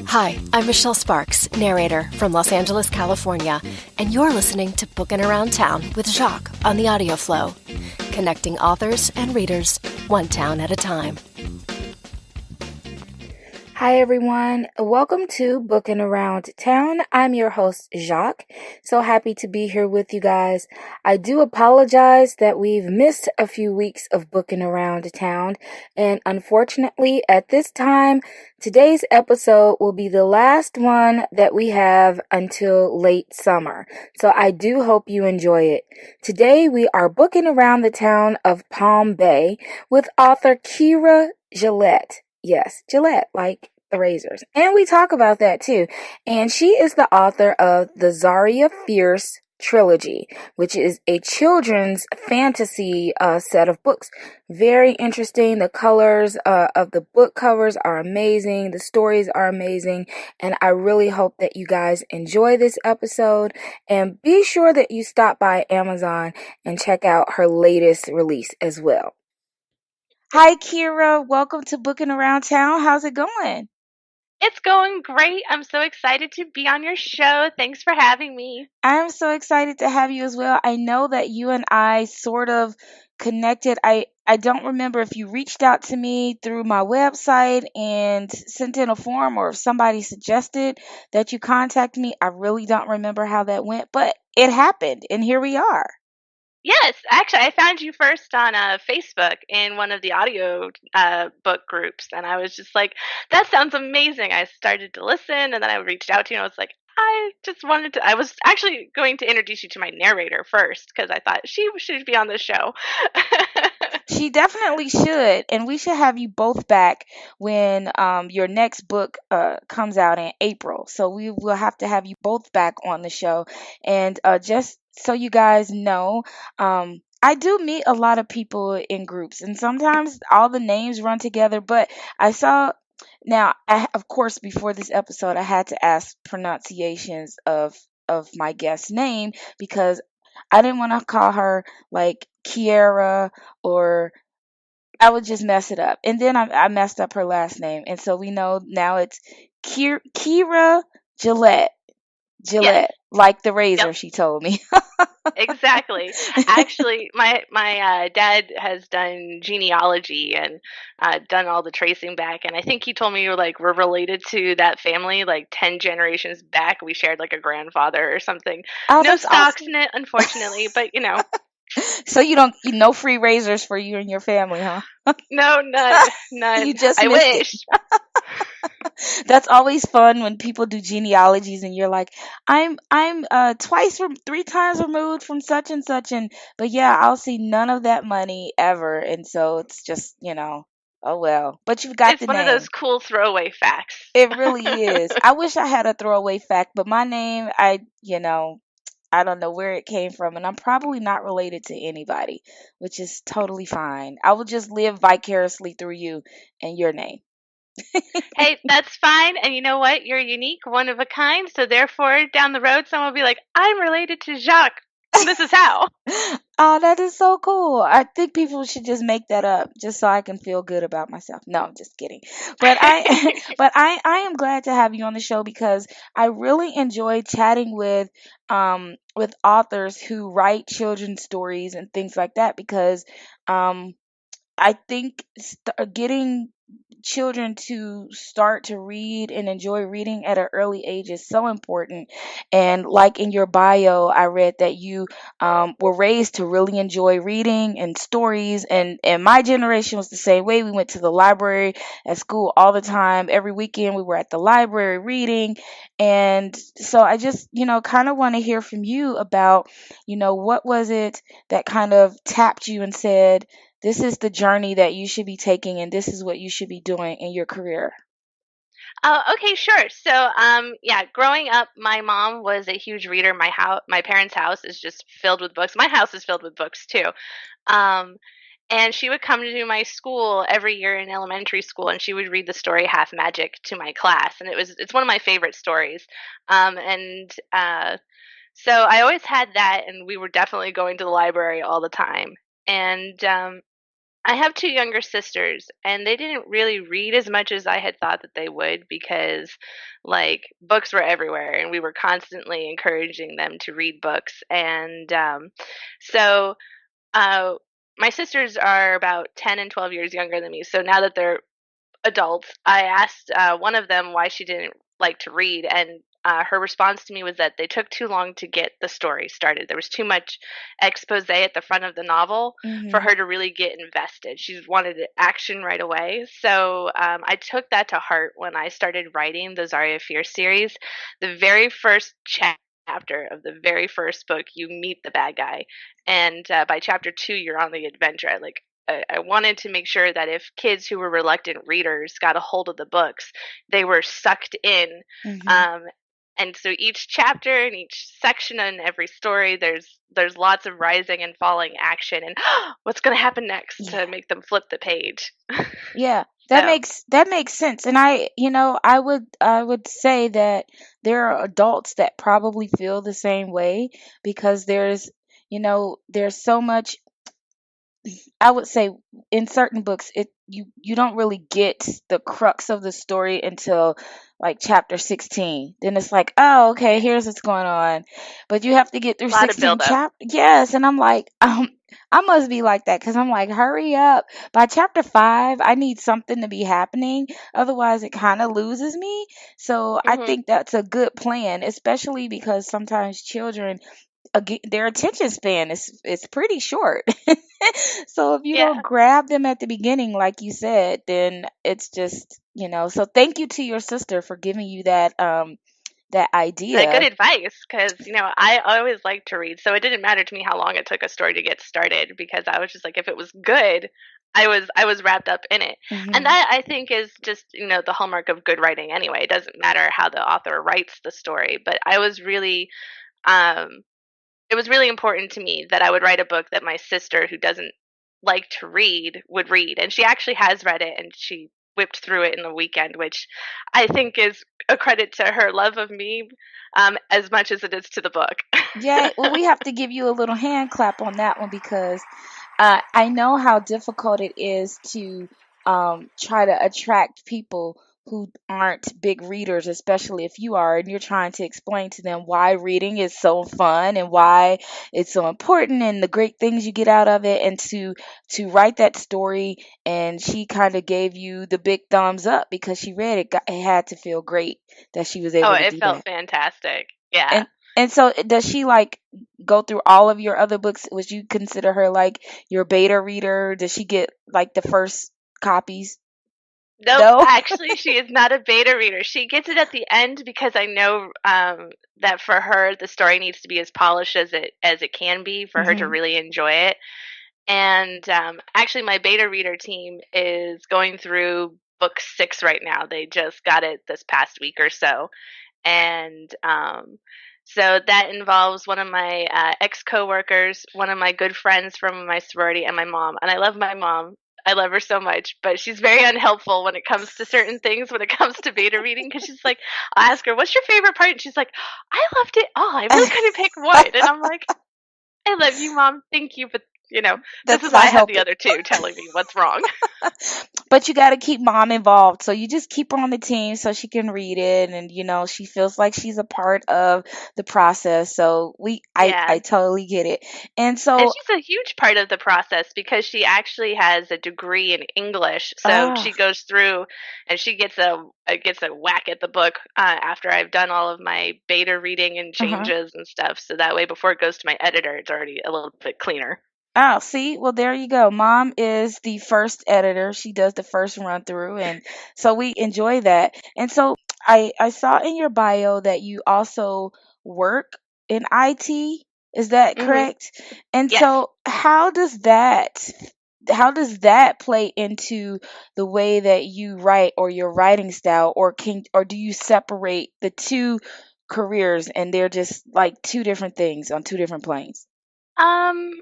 Hi, I'm Michelle Sparks, narrator from Los Angeles, California, and you're listening to Bookin' Around Town with Jacques on the Audio Flow, connecting authors and readers one town at a time. Hi everyone, welcome to Bookin' Around Town. I'm your host, Jacques. So happy to be here with you guys. I do apologize that we've missed a few weeks of Bookin' Around Town, and unfortunately at this time, today's episode will be the last one that we have until late summer. So I do hope you enjoy it. Today we are booking around the town of Palm Bay with author Keira Gillett. Yes, Gillette, like the razors. And we talk about that too. And she is the author of the Zaria Fierce trilogy, which is a children's fantasy set of books. Very interesting. The colors of the book covers are amazing. The stories are amazing. And I really hope that you guys enjoy this episode. And be sure that you stop by Amazon and check out her latest release as well. Hi, Keira. Welcome to Booking Around Town. How's it going? It's going great. I'm so excited to be on your show. Thanks for having me. I'm so excited to have you as well. I know that you and I sort of connected. I don't remember if you reached out to me through my website and sent in a form or if somebody suggested that you contact me. I really don't remember how that went, but it happened and here we are. Yes, actually, I found you first on Facebook in one of the audio book groups, and I was just like, that sounds amazing. I started to listen, and then I reached out to you, and I was like, I just wanted to. I was actually going to introduce you to my narrator first because I thought she should be on the show. She definitely should, and we should have you both back when your next book comes out in April. So we will have to have you both back on the show. And just so you guys know, I do meet a lot of people in groups, and sometimes all the names run together. But I saw now, of course, before this episode, I had to ask pronunciations of my guest's name because I didn't want to call her like Kiera or I would just mess it up. And then I messed up her last name. And so we know now it's Keira Gillett. Yes. Gillette, like the razor, Yep. she told me. Exactly. Actually, my dad has done genealogy and done all the tracing back, and I think he told me you we're related to that family, like 10 generations back. We shared like a grandfather or something. Oh, No that's stocks awesome. in it, unfortunately, but So no free razors for you and your family, huh? no, none, You none. just I missed it. wish. That's always fun when people do genealogies and you're like, I'm twice from 3 times removed from such and such and but yeah, I'll see none of that money ever and so it's just, oh well. But you've got It's the one of name. those cool throwaway facts. It really is. I wish I had a throwaway fact, but my name, I don't know where it came from, and I'm probably not related to anybody, which is totally fine. I will just live vicariously through you and your name. Hey, that's fine. And you know what? You're unique, one of a kind. So therefore, down the road, someone will be like, I'm related to Jacques. This is how. Oh, that is so cool. I think people should just make that up just so I can feel good about myself. No, I'm just kidding. But I but I am glad to have you on the show because I really enjoy chatting with authors who write children's stories and things like that because um I think getting children to start to read and enjoy reading at an early age is so important. And like in your bio, I read that you were raised to really enjoy reading and stories. And my generation was the same way. We went to the library at school all the time. Every weekend we were at the library reading. And so I just, kind of want to hear from you about, what was it that kind of tapped you and said, this is the journey that you should be taking and this is what you should be doing in your career. Oh, okay, sure. So, yeah, growing up, my mom was a huge reader. My parents' house is just filled with books. My house is filled with books too. Um, and she would come to my school every year in elementary school, and she would read the story Half Magic to my class, and it's one of my favorite stories. And So I always had that, and we were definitely going to the library all the time. And I have two younger sisters, and they didn't really read as much as I had thought that they would because, like, books were everywhere, and we were constantly encouraging them to read books. And so, uh, my sisters are about 10 and 12 years younger than me. So now that they're adults, I asked one of them why she didn't like to read, and her response to me was that they took too long to get the story started. There was too much expose at the front of the novel for Mm-hmm. her to really get invested. She wanted action right away. So I took that to heart when I started writing the Zaria Fierce series. The very first chapter of the very first book, you meet the bad guy, and by chapter 2, you're on the adventure. I wanted to make sure that if kids who were reluctant readers got a hold of the books, they were sucked in. Mm-hmm. Um, and so each chapter and each section and every story, there's lots of rising and falling action, and what's going to happen next Yeah. to make them flip the page. Yeah, So that makes sense. And I would say that there are adults that probably feel the same way because there's so much. I would say in certain books you don't really get the crux of the story until like chapter 16. Then it's like, "Oh, okay, yeah, here's what's going on." But you have to get through a lot of 16 build up. Yes, and I'm like, I must be like that cuz I'm like, "Hurry up. By chapter 5, I need something to be happening. Otherwise it kind of loses me." So, I Hmm. think that's a good plan, especially because sometimes children their attention span is pretty short. So if you don't Yeah, grab them at the beginning, like you said, then it's just, so thank you to your sister for giving you that good idea. advice because I always liked to read, so it didn't matter to me how long it took a story to get started because I was just like, if it was good, I was wrapped up in it. And Mhm. that, I think, is just the hallmark of good writing anyway. It doesn't matter how the author writes the story, but um it was really important to me that I would write a book that my sister, who doesn't like to read, would read. And she actually has read it, and she whipped through it in the weekend, which I think is a credit to her love of me, as much as it is to the book. Yeah, well, we have to give you a little hand clap on that one because I know how difficult it is to try to attract people who aren't big readers, especially if you are, and you're trying to explain to them why reading is so fun and why it's so important and the great things you get out of it, and to write that story. And she kind of gave you the big thumbs up because she read it. It had to feel great that she was Oh, able to it do felt that. fantastic. Yeah. And and so does she like go through all of your other books? Would you consider her like your beta reader? Does she get like the first copies? Nope, No? actually, she is not a beta reader. She gets it at the end because I know that for her the story needs to be as polished as it can be for her to Mhm. really enjoy it. And actually, my beta reader team is going through book 6 right now. They just got it this past week or so. And so that involves one of my ex coworkers, one of my good friends from my sorority, and my mom. And I love my mom. I love her so much, but she's very unhelpful when it comes to certain things, when it comes to beta reading, because she's like, I'll ask her, what's your favorite part? And she's like, I loved it all. I really couldn't pick one. And I'm like, I love you, mom. Thank you. But, this That's is why not I have the helping. other two telling me what's wrong. But you got to keep mom involved. So you just keep her on the team so she can read it, and she feels like she's a part of the process. So I Yeah. totally get it. And And so she's a huge part of the process because she actually has a degree in English. So ah she goes through and she gets a whack at the book after I've done all of my beta reading and uh-huh. changes and stuff. So that way, before it goes to my editor, it's already a little bit cleaner. Oh, see, well, there you go. Mom is the first editor. She does the first run through, and so we enjoy that. And so I saw in your bio that you also work in IT. Is that Hmm. correct? And Yes. so how does that play into the way that you write or your writing style, or do you separate the two careers and they're just like two different things on two different planes? Um,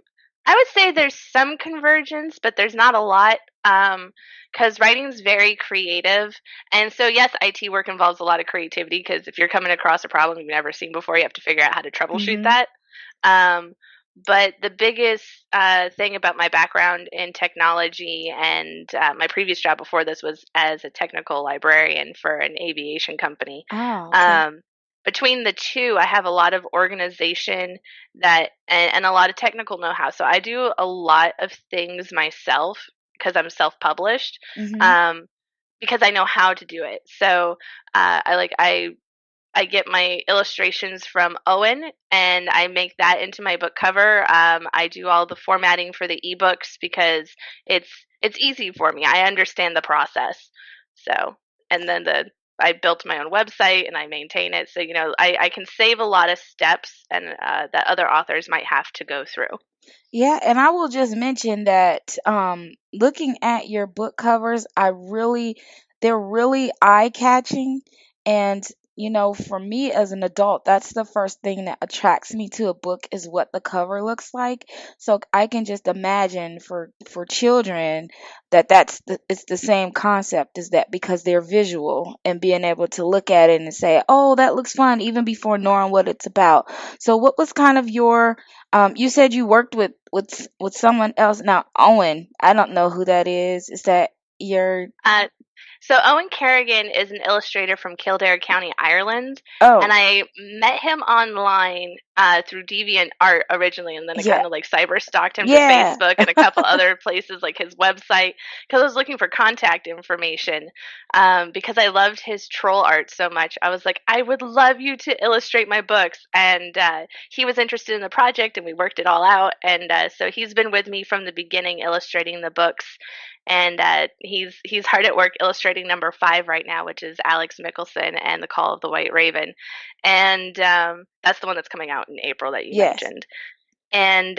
I would say there's some convergence, but there's not a lot. Because writing's very creative, and so yes, IT work involves a lot of creativity. Because if you're coming across a problem you've never seen before, you have to figure out how to troubleshoot Mhm. that. Um, But the biggest thing about my background in technology and my previous job before this was as a technical librarian for an aviation company. Oh, okay. Um, Between the two, I have a lot of organization and a lot of technical know-how. So I do a lot of things myself because I'm self-published. Mm-hmm. Um, because I know how to do it. So I get my illustrations from Owen and I make that into my book cover. I do all the formatting for the ebooks because it's easy for me. I understand the process. So, and then I built my own website and I maintain it. So, I can save a lot of steps and that other authors might have to go through. Yeah, and I will just mention that looking at your book covers, they're really eye-catching. And, for me as an adult, that's the first thing that attracts me to a book is what the cover looks like. So I can just imagine for children it's the same concept as that because they're visual and being able to look at it and say, "Oh, that looks fun," even before knowing what it's about. So what was kind of you said you worked with someone else. Now, Owen, I don't know who that is. Is that your Uh, So Owen Kerrigan is an illustrator from Kildare County, Ireland, and Oh, I met him online through DeviantArt originally, and then I yeah. kind of like cyber stalked him to Yeah. Facebook and a couple other places like his website because I was looking for contact information because I loved his troll art so much. I was like, I would love you to illustrate my books, and he was interested in the project, and we worked it all out, and so he's been with me from the beginning, illustrating the books and he's hard at work illustrating number 5 right now, which is Alex Mickelson and the Call of the White Raven, and that's the one that's coming out in April that you Yes. mentioned. And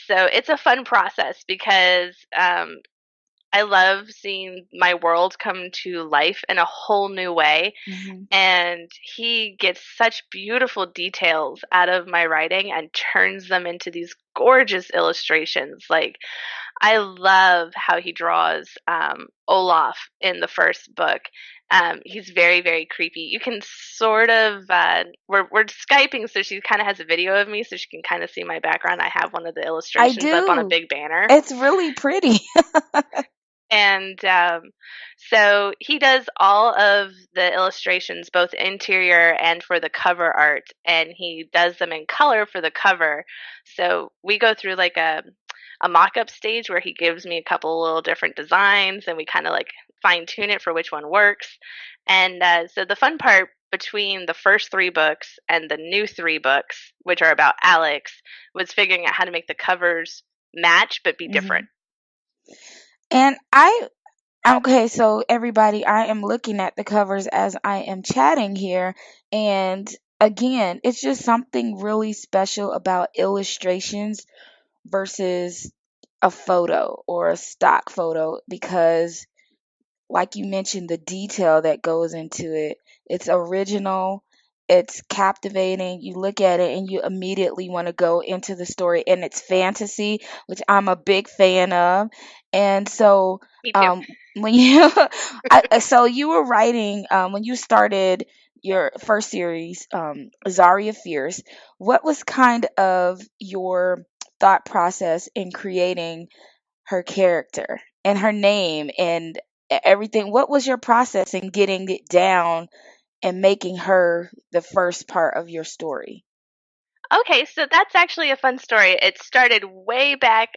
so it's a fun process because I love seeing my world come to life in a whole new way. Mhm. And he gets such beautiful details out of my writing and turns them into these gorgeous illustrations. Like I love how he draws Olaf in the first book. He's very, very creepy. You can sort of we're skyping, so she kind of has a video of me, so she can kind of see my background. I have one of the I illustrations up on a do. big banner, It's really pretty. and so he does all of the illustrations, both interior and for the cover art, and he does them in color for the cover. So we go through like a mock-up stage where he gives me a couple little different designs and we kind of like fine tune it for which one works. And so the fun part between the first 3 books and the new 3 books, which are about Alex, was figuring out how to make the covers match but be different. Mhm. And okay, so everybody, I am looking at the covers as I am chatting here, and again, it's just something really special about illustrations versus a photo or a stock photo because like you mentioned, the detail that goes into it. It's original, it's captivating. You look at it and you immediately want to go into the story, and it's fantasy, which I'm a big fan of. And so, Me too. when you, so you were writing, when you started your first series, Zaria Fierce, what was kind of your thought process in creating her character and her name and everything? What was your process in getting it down and making her the first part of your story? Okay, so that's actually a fun story. It started way back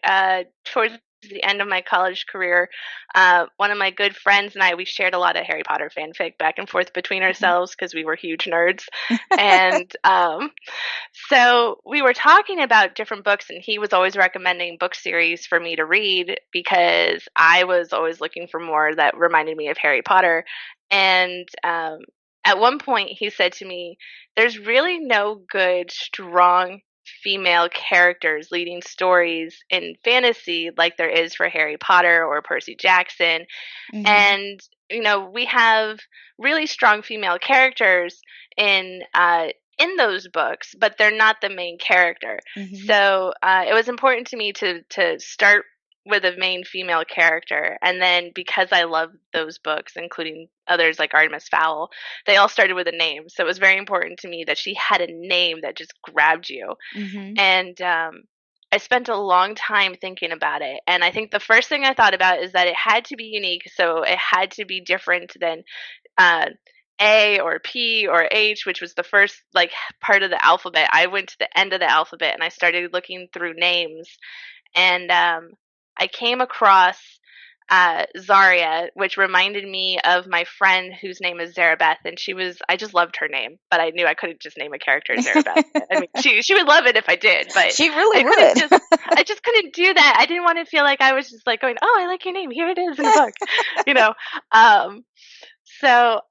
towards the end of my college career. One of my good friends and I, we shared a lot of Harry Potter fanfic back and forth between Mhm. ourselves because we were huge nerds. And so we were talking about different books, and he was always recommending book series for me to read because I was always looking for more that reminded me of Harry Potter. And at one point, he said to me, there's really no good, strong female characters leading stories in fantasy like there is for Harry Potter or Percy Jackson. Mhm. And, we have really strong female characters in those books, but they're not the main character. Mhm. So it was important to me to start with a main female character, and then because I love those books, including others like Artemis Fowl, they all started with a name. So it was very important to me that she had a name that just grabbed you. Mhm. And I spent a long time thinking about it. And I think the first thing I thought about is that it had to be unique. So it had to be different than uh, A or P or H, which was the first like part of the alphabet. I went to the end of the alphabet and I started looking through names. And I came across Zaria, which reminded me of my friend whose name is Zarabeth, and I just loved her name, but I knew I couldn't just name a character Zarabeth. I mean, she would love it if I did, but She really I couldn't would. I just couldn't do that. I didn't want to feel like I was just like going, oh, I like your name, here it is in the book, you know. Um, so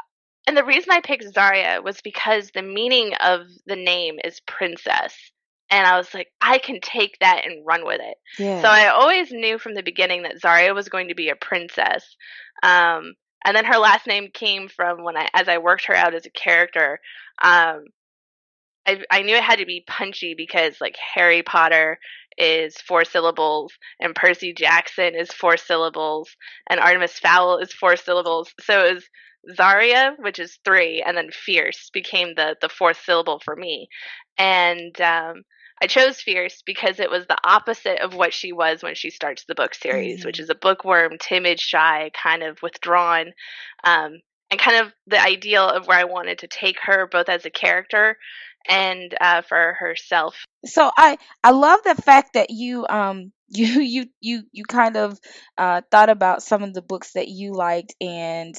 and the reason I picked Zarya was because the meaning of the name is princess. And I was like, I can take that and run with it. Yeah. So I always knew from the beginning that Zarya was going to be a princess. And then her last name came from as I worked her out as a character. I knew it had to be punchy because like Harry Potter is 4 syllables and Percy Jackson is 4 syllables and Artemis Fowl is 4 syllables. So it was Zaria, which is 3, and then Fierce became the fourth syllable for me. And I chose Fierce because it was the opposite of what she was when she starts the book series, which is a bookworm, timid, shy, kind of withdrawn, and kind of the ideal of where I wanted to take her both as a character and for herself. So I love the fact that you you kind of thought about some of the books that you liked, and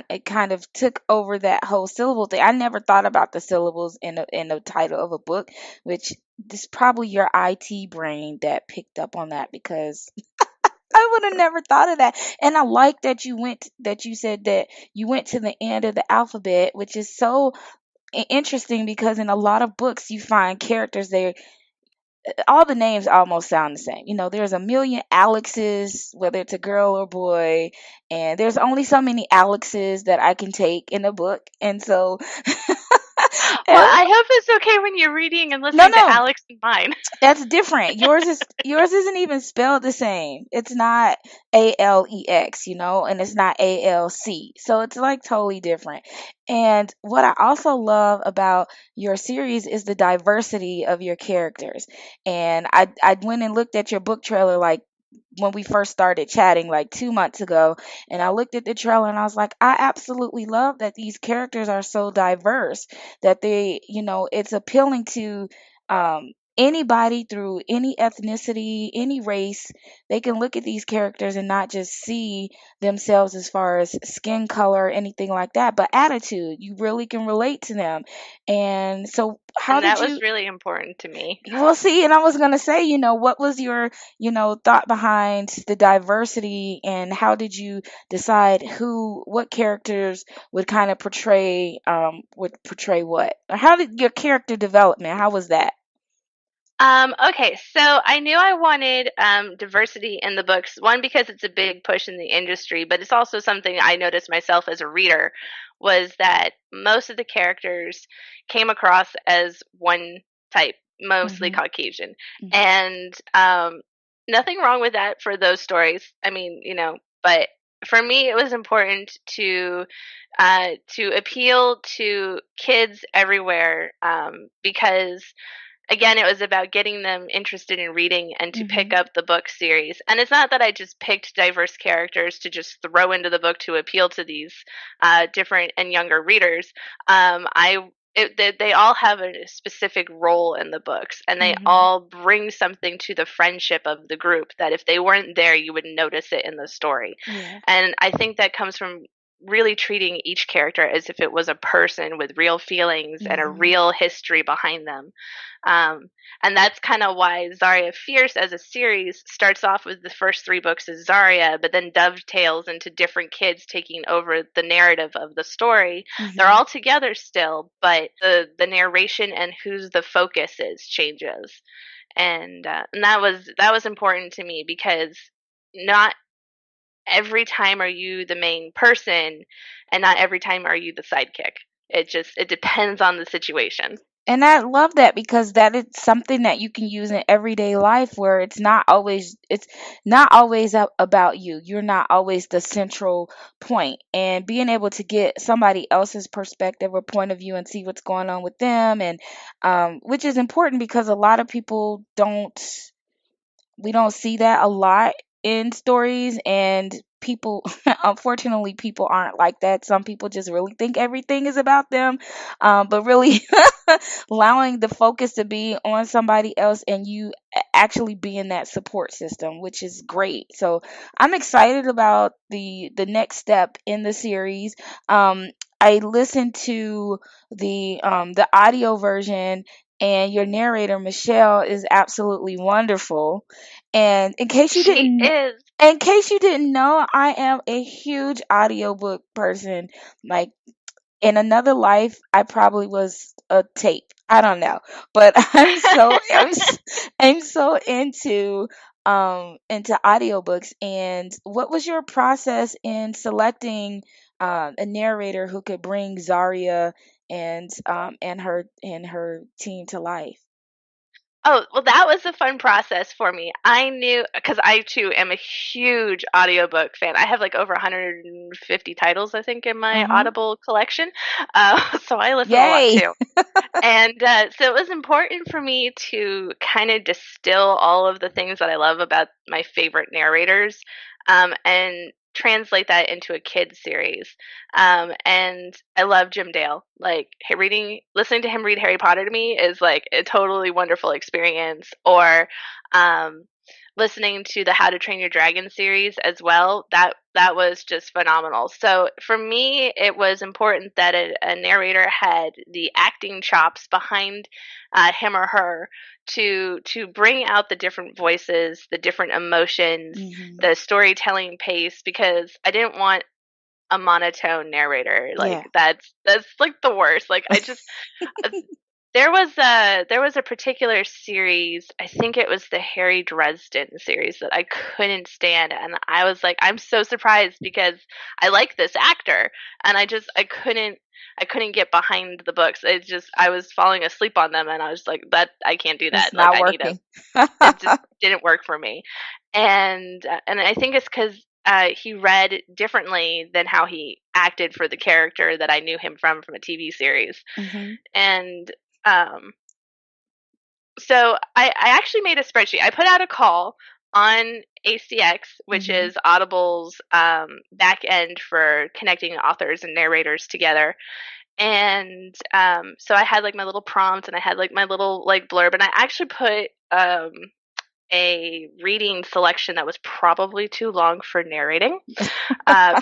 it kind of took over that whole syllable thing. I never thought about the syllables in the title of a book, which is probably your IT brain that picked up on that, because I would have never thought of that. And I like that you said that you went to the end of the alphabet, which is so interesting, because in a lot of books you find characters there, all the names almost sound the same. There's a million Alexes, whether it's a girl or boy, and there's only so many Alexes that I can take in a book. And so Well, I hope it's okay when you're reading and listening to no, Alex and mine. that's different. Yours isn't even spelled the same. It's not Alex, and it's not ALC. So it's like totally different. And what I also love about your series is the diversity of your characters. And I went and looked at your book trailer like when we first started chatting like 2 months ago, and I looked at the trailer and I was like, I absolutely love that these characters are so diverse, that it's appealing to anybody through any ethnicity, any race. They can look at these characters and not just see themselves as far as skin color or anything like that, but attitude. You really can relate to them. And so how And that did you was really important to me. well, see, and I was gonna say, what was your, thought behind the diversity, and how did you decide what characters would kind of would portray what? Or how did your character development, how was that? Okay, so I knew I wanted diversity in the books. One, because it's a big push in the industry, but it's also something I noticed myself as a reader, was that most of the characters came across as one type, mostly Mm-hmm. Caucasian. Mm-hmm. And nothing wrong with that for those stories. I mean, but for me, it was important to appeal to kids everywhere, because again, it was about getting them interested in reading and to pick Mm-hmm. up the book series. And it's not that I just picked diverse characters to just throw into the book to appeal to these different and younger readers. They all have a specific role in the books, and they Mm-hmm. all bring something to the friendship of the group that if they weren't there, you would notice it in the story. Yeah. And I think that comes from really treating each character as if it was a person with real feelings and a Mm-hmm. real history behind them. Um, and that's kind of why Zaria Fierce as a series starts off with the first 3 books as Zaria, but then dovetails into different kids taking over the narrative of the story. Mm-hmm. They're all together still, but the narration and who's the focus is changes. And that was important to me, because not every time are you the main person, and not every time are you the sidekick. It depends on the situation. And I love that, because that is something that you can use in everyday life, where it's not always about you. You're not always the central point. And being able to get somebody else's perspective or point of view and see what's going on with them, and which is important, because a lot of people don't we don't see that a lot in stories, and people unfortunately people aren't like that. Some people just really think everything is about them, but really allowing the focus to be on somebody else and you actually being that support system, which is great. So I'm excited about the next step in the series. I listened to the audio version, and your narrator Michelle is absolutely wonderful. And She is. in case you didn't know, I am a huge audiobook person. Like, in another life, I probably was a tape. I don't know, but I'm so into audiobooks. And what was your process in selecting a narrator who could bring Zaria and her team to life? Oh, well, that was a fun process for me. I knew because I too am a huge audiobook fan. I have like over 150 titles, I think, in my Uh-huh. Audible collection. So I listen a lot Yay. too. And so it was important for me to kind of distill all of the things that I love about my favorite narrators, and translate that into a kids series. And I love Jim Dale. Like listening to him read Harry Potter to me is like a totally wonderful experience. Or um, listening to the How to Train Your Dragon series as well. That was just phenomenal. So for me, it was important that a narrator had the acting chops behind him or her to bring out the different voices, the different emotions, Hmm. the storytelling pace, because I didn't want a monotone narrator. Yeah. Like that's like the worst. Like I just uh, there was a particular series, I think it was the Harry Dresden series, that I couldn't stand, and I was like, I'm so surprised because I like this actor, and I couldn't get behind the books. It just I was falling asleep on them, and I was like, that I can't do It's that. Like not I need a working. it just didn't work for me, and I think it's because he read differently than how he acted for the character that I knew him from a TV series, Hmm. and um, so I actually made a spreadsheet. I put out a call on ACX, which Hmm. is Audible's back end for connecting authors and narrators together. And so I had like my little prompt, and I had like my little like blurb, and I actually put a reading selection that was probably too long for narrating,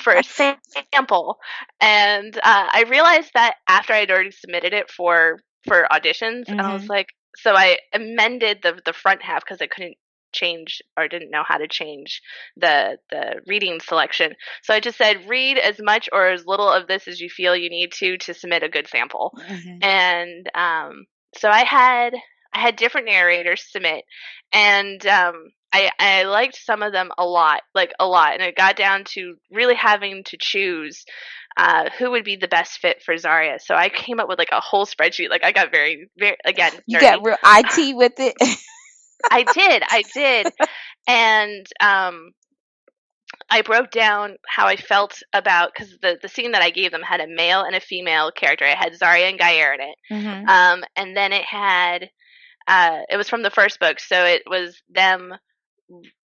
for a sample. And I realized that after I'd already submitted it for auditions, and I was Hmm. like, so I amended the front half because I couldn't change or didn't know how to change the reading selection. So I just said, read as much or as little of this as you feel you need to submit a good sample. Hmm. And so I had different narrators submit, and I liked some of them a lot, like a lot, and it got down to really having to choose who would be the best fit for Zaria. So I came up with like a whole spreadsheet. Like I got very, very again You nerdy. got real IT with it. I did, and I broke down how I felt about, because the scene that I gave them had a male and a female character. It had Zaria and Gaia in it, Hmm. and then it had it was from the first book, so it was them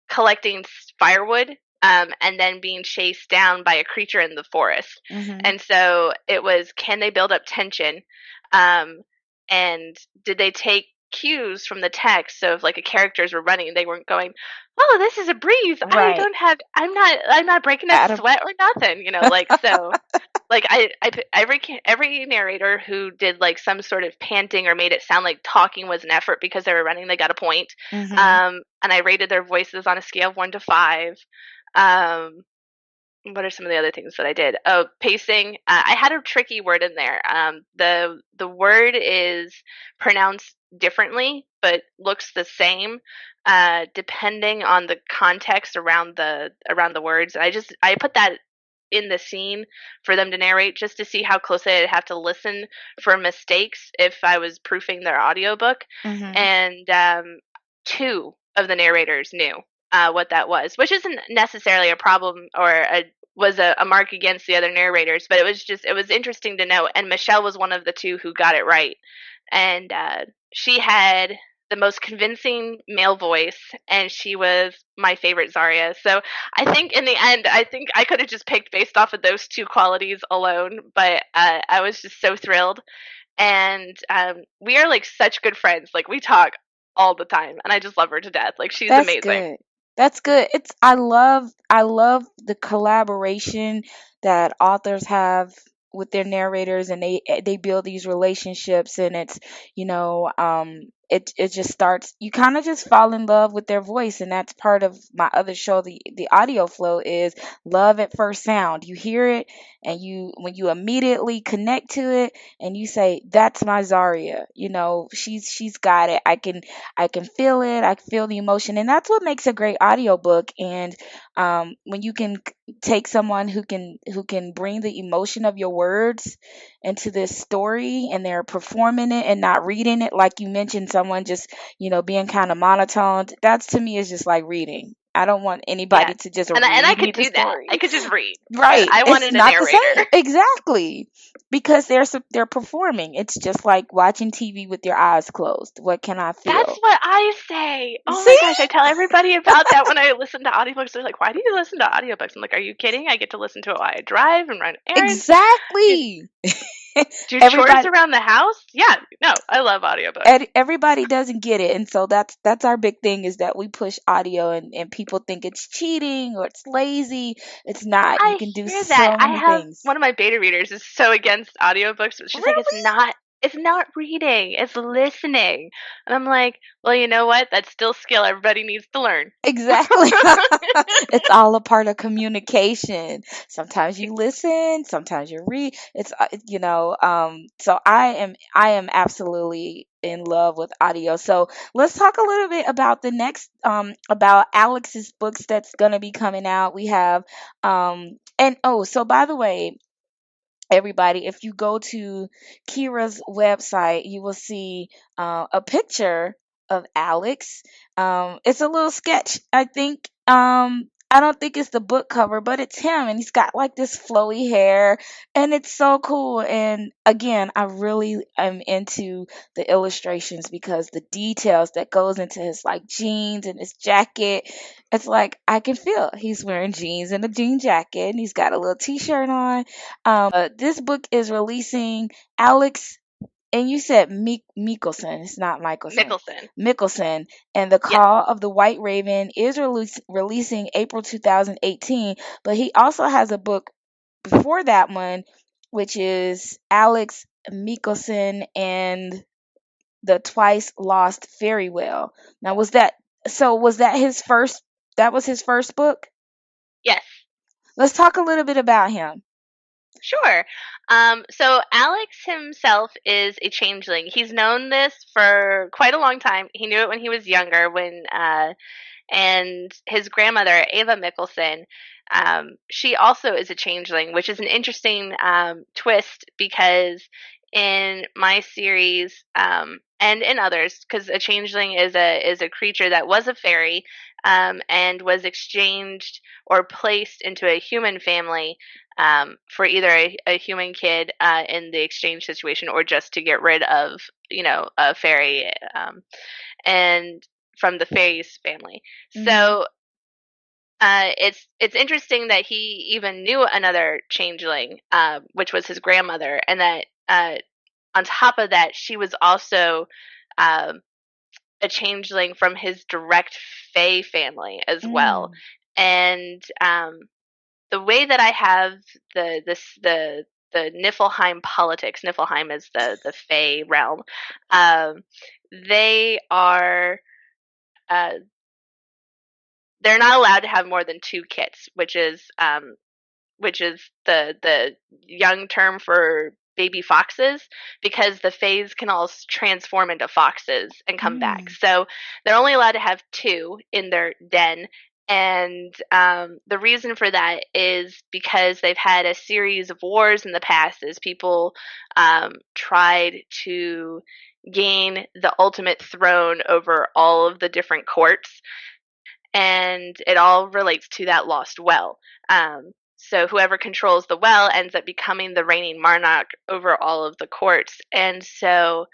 collecting firewood, and then being chased down by a creature in the forest. Hmm. And so it was, can they build up tension? Um, and did they take cues from the text? So if like a characters were running, they weren't going, "Oh, this is a breeze. Right. I'm not breaking a Out of. sweat or nothing." You know, like so. Like every narrator who did like some sort of panting or made it sound like talking was an effort because they were running, they got a point. Hmm. And I rated their voices on a scale of 1 to 5. Um, what are some of the other things that I did? Oh, pacing. I had a tricky word in there. The word is pronounced differently, but looks the same, depending on the context around the words. I put that in the scene for them to narrate, just to see how close I'd have to listen for mistakes if I was proofing their audiobook. Hmm. And two of the narrators knew what that was, which isn't necessarily a problem or a mark against the other narrators, but it was interesting to know. And Michelle was one of the two who got it right, and she had the most convincing male voice, and she was my favorite Zaria. So I think in the end, I think I could have just picked based off of those two qualities alone, but I was just so thrilled. And we are like such good friends. Like we talk all the time, and I just love her to death. Like she's That's amazing. good. That's good. I love the collaboration that authors have with their narrators, and they build these relationships, and it's, it just starts, you kind of just fall in love with their voice. And that's part of my other show, the audio flow, is love at first sound. You hear it, and when you immediately connect to it, and you say, that's my Zaria. She's got it. I can feel it. I can feel the emotion, and that's what makes a great audiobook. And when you can take someone who can bring the emotion of your words into this story, and they're performing it and not reading it, like you mentioned, someone just being kind of monotone. That's, to me, is just like reading. I don't want Yeah, anybody to just and I read me could the do that. I story. could just read, but Right. I It's wanted a not the same. narrator. Exactly. Because they're performing. It's just like watching TV with your eyes closed. What can I That's feel? what I say. Oh my See? gosh, I tell everybody about that when I listen to audiobooks. They're like, "Why do you listen to audiobooks?" I'm like, "Are you kidding? I get to listen to it while I drive and run errands, do, Exactly. do chores Everybody around the house." Yeah, no, I love audiobooks. everybody doesn't get it. And so that's our big thing, is that we push audio, and people think it's cheating or it's lazy. It's not. You I can do hear that. so I many have things. one of my beta readers is so against audiobooks, but she's like, Really? it's not reading, it's listening. And I'm like, well, you know what? That's still skill everybody needs to learn. Exactly. It's all a part of communication. Sometimes you listen, sometimes you read. So I am absolutely in love with audio. So let's talk a little bit about the next about Alex's books that's going to be coming out. We have and oh, so by the way, everybody, if you go to Kira's website, you will see a picture of Alex. It's a little sketch, I think. I don't think it's the book cover, but it's him, and he's got like this flowy hair, and it's so cool. And again, I really am into the illustrations, because the details that goes into his like jeans and his jacket, it's like I can feel he's wearing jeans and a jean jacket, and he's got a little t-shirt on. This book is releasing, Alex, and you said Mickelson. It's not Michelson. Mickelson. Mickelson. And The Yes. Call of the White Raven is releasing April 2018. But he also has a book before that one, which is Alex Mickelson and the Twice Lost Fairy Whale. Now, was that his first? That was his first book? Yes. Let's talk a little bit about him. Sure. So Alex himself is a changeling. He's known this for quite a long time. He knew it when he was younger, and his grandmother, Ava Mickelson, she also is a changeling, which is an interesting twist, because in my series, and in others, because a changeling is a creature that was a fairy, and was exchanged or placed into a human family, for either a human kid in the exchange situation, or just to get rid of a fairy, and from the fairies family. Mm-hmm. So it's interesting that he even knew another changeling, which was his grandmother, and that on top of that, she was also um, a changeling from his direct fae family as well. Mm. And the way that I have the Niflheim politics. Niflheim is the fae realm. Um, they are. Uh, they're not allowed to have more than two kits, which is the young term for baby foxes, because the fays can all transform into foxes and come back. Mm. So they're only allowed to have two in their den. And the reason for that is because they've had a series of wars in the past, as people tried to gain the ultimate throne over all of the different courts, and it all relates to that lost well. So whoever controls the well ends up becoming the reigning monarch over all of the courts. And so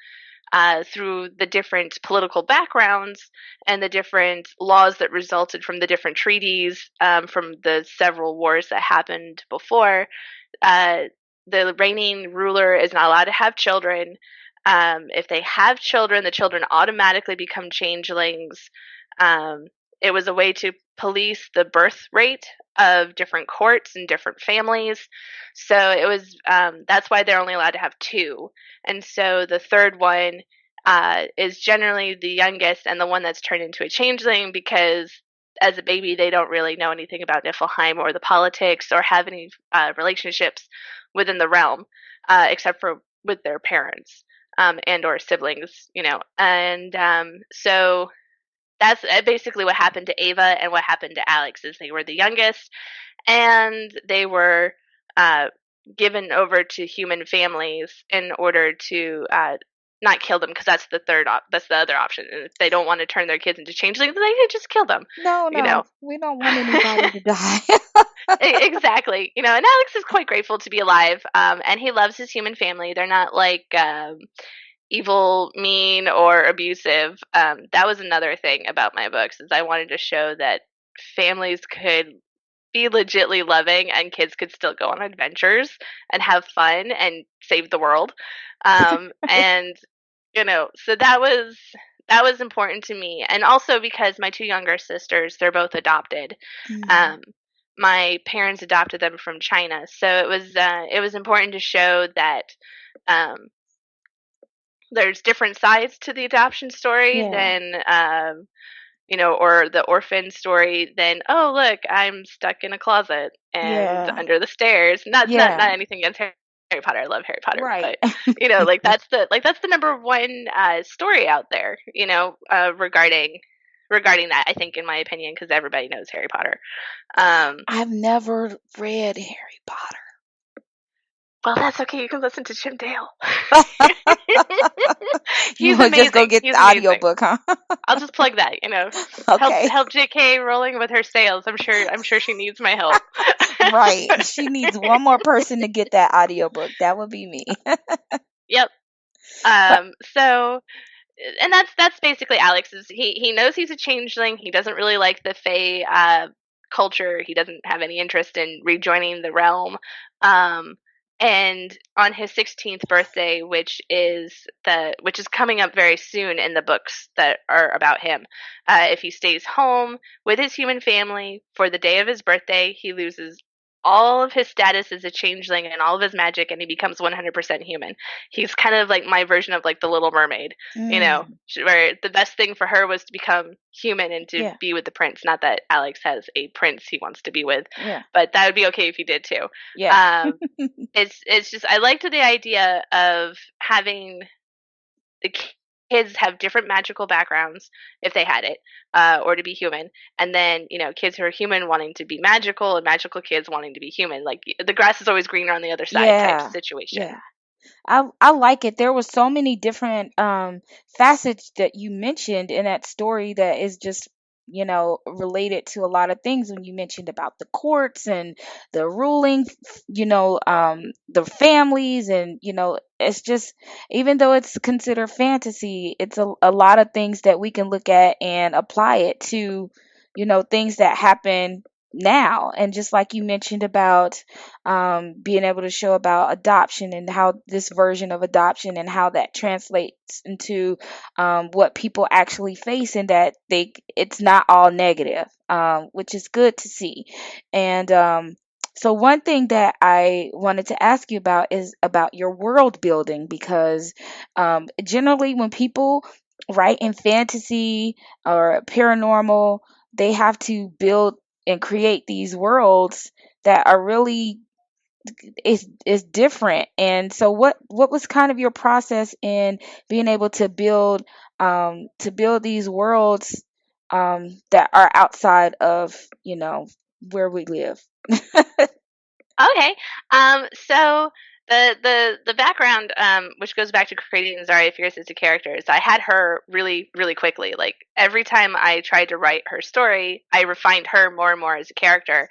through the different political backgrounds and the different laws that resulted from the different treaties, from the several wars that happened before. Uh, the reigning ruler is not allowed to have children. If they have children, the children automatically become changelings. Um, it was a way to police the birth rate of different courts and different families. So it was, that's why they're only allowed to have two. And so the third one is generally the youngest and the one that's turned into a changeling, because as a baby they don't really know anything about Niflheim or the politics or have any relationships within the realm, except for with their parents, and or siblings, and so that's basically what happened to Ava and what happened to Alex. Is they were the youngest, and they were uh, given over to human families in order to not kill them, because that's that's the other option. And if they don't want to turn their kids into changelings, then they can just kill them. No, You know, we don't want anybody to die. exactly. And Alex is quite grateful to be alive, and he loves his human family. They're not like evil, mean, or abusive. That was another thing about my books, is I wanted to show that families could be legitly loving and kids could still go on adventures and have fun and save the world. And so that was important to me, and also because my two younger sisters, they're both adopted. Mm. Um, my parents adopted them from China, so it was important to show that um, there's different sides to the adoption story Yeah, than or the orphan story than, oh look, I'm stuck in a closet and yeah, under the stairs. Not yeah. anything against Harry Potter. I love Harry Potter, Right. but that's the number one story out there. Regarding that, I think, in my opinion, because everybody knows Harry Potter. I've never read Harry Potter. Well, that's okay. You can listen to Jim Dale. You He's will just go amazing. get He's the amazing. audiobook, huh? I'll just plug that. Help Okay. help JK rolling with her sales. I'm sure she needs my help. Right. She needs one more person to get that audiobook. That would be me. Yep. But So, and that's basically Alex's. He knows he's a changeling. He doesn't really like the Fae culture. He doesn't have any interest in rejoining the realm. Um, and on his 16th birthday, which is coming up very soon in the books that are about him, if he stays home with his human family for the day of his birthday, he loses all of his status as a changeling and all of his magic, and he becomes 100% human. He's kind of like my version of like the Little Mermaid, mm, where the best thing for her was to become human and to yeah, be with the prince. Not that Alex has a prince he wants to be with, yeah, but that would be okay if he did too. yeah. Um, it's just, I liked the idea of having the kids have different magical backgrounds if they had it, or to be human, and then kids who are human wanting to be magical and magical kids wanting to be human. Like the grass is always greener on the other side type Yeah. situation. Yeah. I like it. There was so many different facets that you mentioned in that story that is just, related to a lot of things when you mentioned about the courts and the ruling, the families, and it's just, even though it's considered fantasy, it's a lot of things that we can look at and apply it to, things that happen now. And just like you mentioned about being able to show about adoption and how this version of adoption and how that translates into what people actually face, and that it's not all negative, which is good to see. And so one thing that I wanted to ask you about is about your world building, because generally when people write in fantasy or paranormal, they have to build and create these worlds that are really, is different. And so what was kind of your process in being able to build these worlds that are outside of where we live? Okay. So the background, which goes back to creating Zaria Fierce as a character, is I had her really, really quickly. Like every time I tried to write her story, I refined her more and more as a character.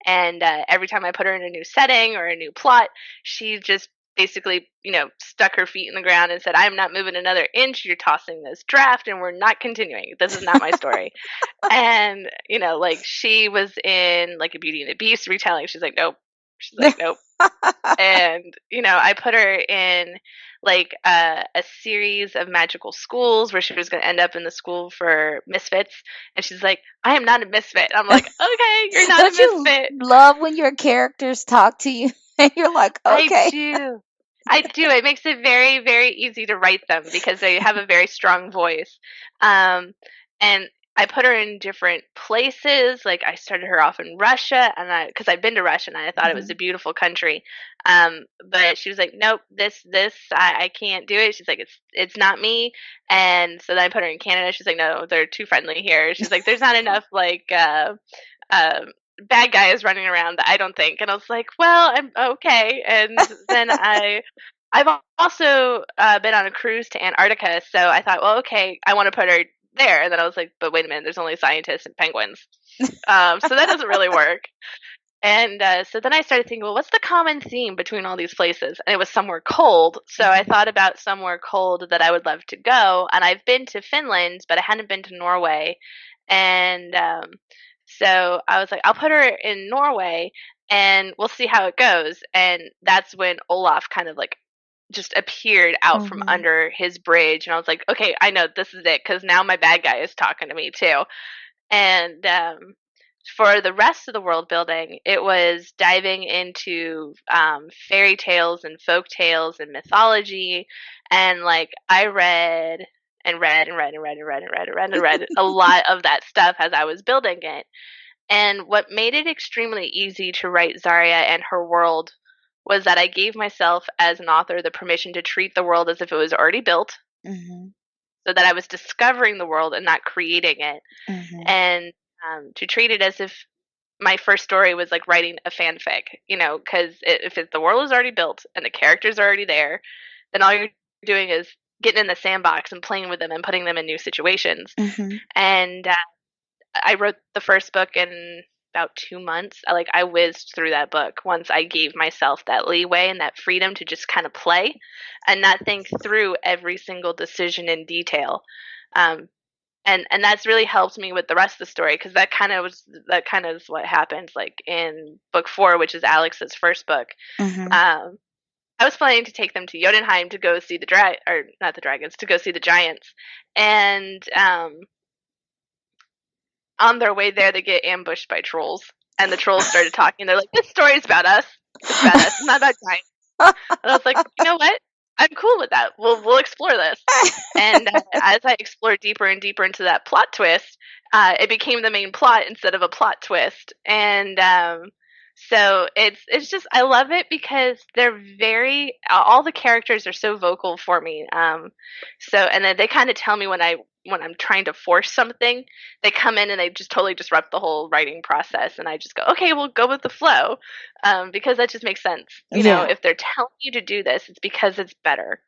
And every time I put her in a new setting or a new plot, she just basically, stuck her feet in the ground and said, "I'm not moving another inch. You're tossing this draft and we're not continuing. This is not my story." And, like she was in like a Beauty and the Beast retelling. She's like, "Nope." She's like, "Nope." And, I put her in like a series of magical schools where she was going to end up in the school for misfits. And she's like, "I am not a misfit." I'm like, "Okay, you're not Don't a you misfit." love when your characters talk to you and you're like, I okay. do. I do. It makes it very, very easy to write them because they have a very strong voice. And I put her in different places. Like I started her off in Russia, and because I'd been to Russia and I thought it was a beautiful country. But she was like, "Nope, I can't do it." She's like, "It's not me." And so then I put her in Canada. She's like, "No, they're too friendly here." She's like, "There's not enough like uh, bad guys running around, I don't think." And I was like, "Well, I'm okay." And then I've also been on a cruise to Antarctica, so I thought, well, okay, I want to put her there. And then I was like, but wait a minute, there's only scientists and penguins, so that doesn't really work. And so then I started thinking, well, what's the common theme between all these places? And it was somewhere cold. So I thought about somewhere cold that I would love to go. And I've been to Finland, but I hadn't been to Norway. And so I was like, I'll put her in Norway and we'll see how it goes. And that's when Olaf kind of like just appeared out from under his bridge. And I was like, okay, I know this is it, because now my bad guy is talking to me too. And for the rest of the world building, it was diving into fairy tales and folk tales and mythology. And like I read and read and read and read and read and read and read and read a lot of that stuff as I was building it. And what made it extremely easy to write Zaria and her world was that I gave myself as an author the permission to treat the world as if it was already built, so that I was discovering the world and not creating it. And to treat it as if my first story was like writing a fanfic, because if the world is already built and the characters are already there, then all you're doing is getting in the sandbox and playing with them and putting them in new situations. And I wrote the first book in about 2 months. I whizzed through that book once I gave myself that leeway and that freedom to just kind of play and not think through every single decision in detail. And that's really helped me with the rest of the story, because that kind of is what happens like in book 4, which is Alex's first book. I was planning to take them to Jotunheim to go see to go see the giants. And on their way there, they get ambushed by trolls, and the trolls started talking. They're like, "This story's about us. It's about us. It's not about giants." And I was like, "You know what? I'm cool with that. We'll explore this." And as I explored deeper and deeper into that plot twist, it became the main plot instead of a plot twist. And so it's just, I love it because they're all the characters are so vocal for me. And then they kind of tell me when I'm trying to force something. They come in and they just totally disrupt the whole writing process, and I just go, okay, we'll go with the flow, because that just makes sense. If they're telling you to do this, it's because it's better.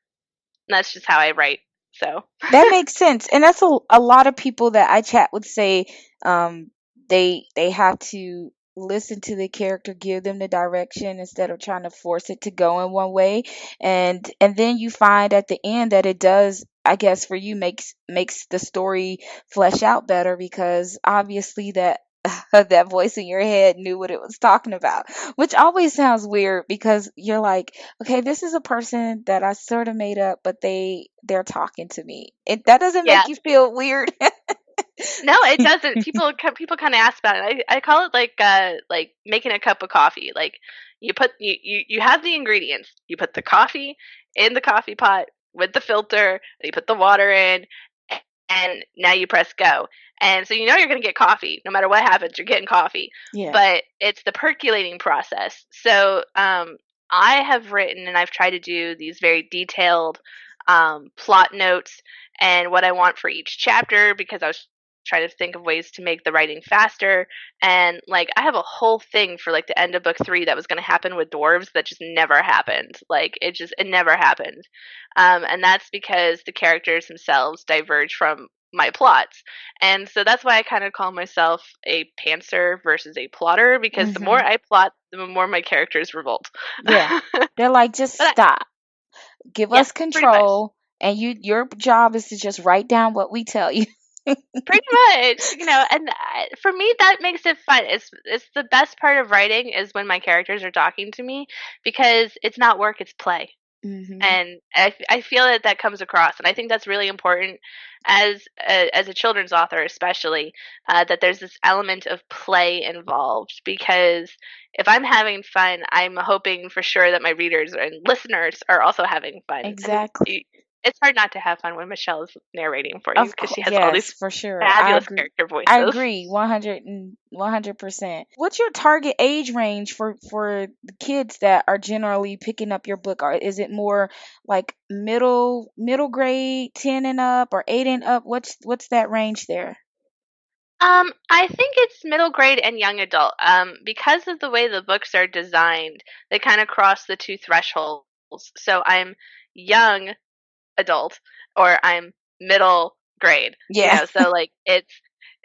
And that's just how I write. So that makes sense. And that's a lot of people that I chat with say they have to listen to the character, give them the direction instead of trying to force it to go in one way. And then you find at the end that it does, I guess for you, makes the story flesh out better, because obviously that that voice in your head knew what it was talking about, which always sounds weird because you're like, okay, this is a person that I sort of made up, but they're talking to me. That doesn't yeah. make you feel weird? No, it doesn't. People kind of ask about it. I call it like making a cup of coffee. Like you have the ingredients. You put the coffee in the coffee pot with the filter. You put the water in, and now you press go. And so you're going to get coffee. No matter what happens, you're getting coffee. Yeah. But it's the percolating process. So I have written and I've tried to do these very detailed plot notes and what I want for each chapter, because I was trying to think of ways to make the writing faster. And like I have a whole thing for like the end of book 3 that was going to happen with dwarves that just never happened. Like it never happened. And that's because the characters themselves diverge from my plots. And so that's why I kind of call myself a pantser versus a plotter, because the more I plot, the more my characters revolt. Yeah. They're like, just But stop. Give yeah, us pretty much. control, and your job is to just write down what we tell you. Pretty much, and for me that makes it fun. It's the best part of writing is when my characters are talking to me because it's not work, it's play. Mhm. And I feel that that comes across, and I think that's really important as a children's author, especially that there's this element of play involved. Because if I'm having fun, I'm hoping for sure that my readers and listeners are also having fun. I mean, Exactly. it's hard not to have fun when Michelle is narrating for you Of because course, she has all yes, these for sure. I fabulous agree. character I voices. agree 100%. What's your target age range for the kids that are generally picking up your book? Or is it more like middle grade, 10 and up, or 8 and up? What's that range there? I think it's middle grade and young adult. Because of the way the books are designed, they kind of cross the two thresholds. So I'm young adult or I'm middle grade. Yeah. So like it's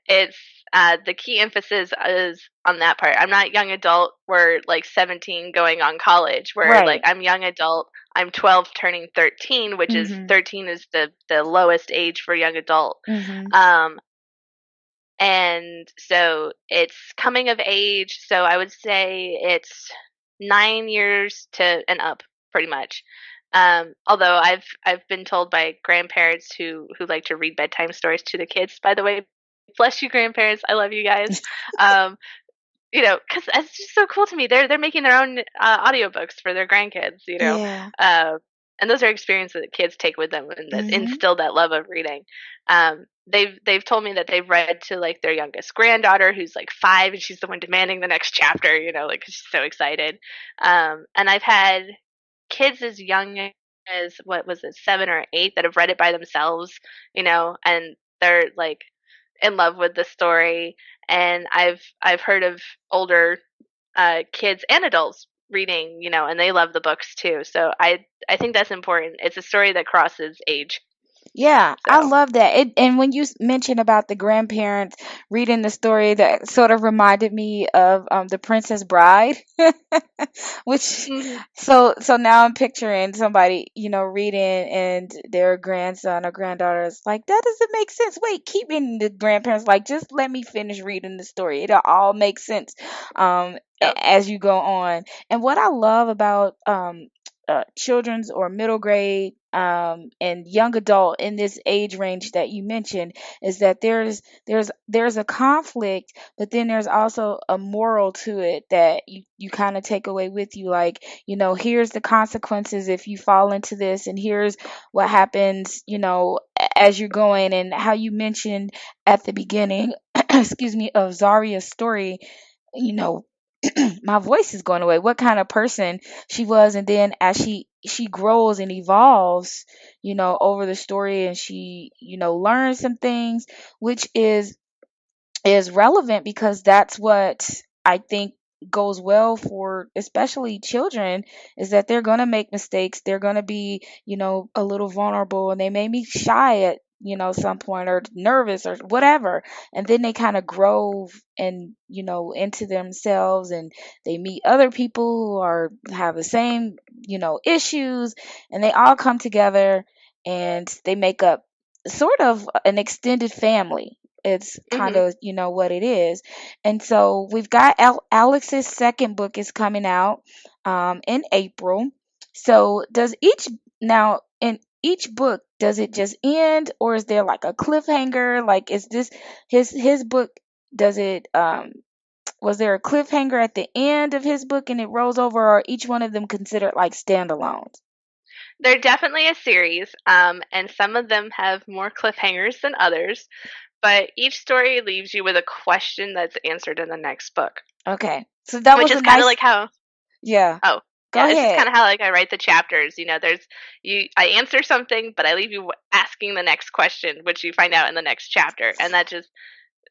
the key emphasis is on that part. I'm not young adult. We're like 17 going on college. Where like Right. I'm young adult. I'm 12 turning 13, which is Mhm. 13 is the lowest age for young adult. Mhm. Um, and so it's coming of age. So I would say it's 9 years to and up, pretty much. Although I've been told by grandparents who like to read bedtime stories to the kids. By the way, bless you, grandparents. I love you guys. Um, because it's just so cool to me. They're making their own audiobooks for their grandkids. Yeah. Uh, and those are experiences that kids take with them and that Mhm. instill that love of reading. They've told me that they've read to like their youngest granddaughter who's like 5, and she's the one demanding the next chapter. Like 'cause she's so excited. And I've had kids as young as what was it, 7 or 8, that have read it by themselves. And they're like in love with the story. And I've heard of older kids and adults reading, and they love the books too. So I think that's important. It's a story that crosses age. Yeah, I So. love that. And when you mentioned about the grandparents reading the story, that sort of reminded me of The Princess Bride, which Mhm. so now I'm picturing somebody, reading and their grandson or granddaughter is like, that doesn't make sense. Wait, keeping the grandparents like, just let me finish reading the story. It'll all make sense Yep. as you go on. And what I love about children's or middle grade and young adult in this age range that you mentioned is that there's a conflict, but then there's also a moral to it that you kind of take away with you, like, here's the consequences if you fall into this, and here's what happens, as you're going. And how you mentioned at the beginning excuse me, of Zaria's story, you know my voice is going away, what kind of person she was. And then as she grows and evolves, over the story, and she, learns some things, which is relevant, because that's what I think goes well for especially children, is that they're going to make mistakes. They're going to be, a little vulnerable, and they may be shy at, some point, or nervous or whatever. And then they kind of grow and, into themselves, and they meet other people who have the same, issues, and they all come together and they make up sort of an extended family. It's kind Mhm. of, what it is. And so we've got Alex's second book is coming out in April. So does each now in each book, does it just end, or is there like a cliffhanger? Like, is this his book? Does it was there a cliffhanger at the end of his book and it rolls over, or each one of them considered like standalones? They're definitely a series, and some of them have more cliffhangers than others. But each story leaves you with a question that's answered in the next book, Okay, so that which was a is kind of nice. like how. Yeah, Oh, go yeah, it's just ahead. kind of how like I write the chapters. I answer something, but I leave you asking the next question, which you find out in the next chapter, and that just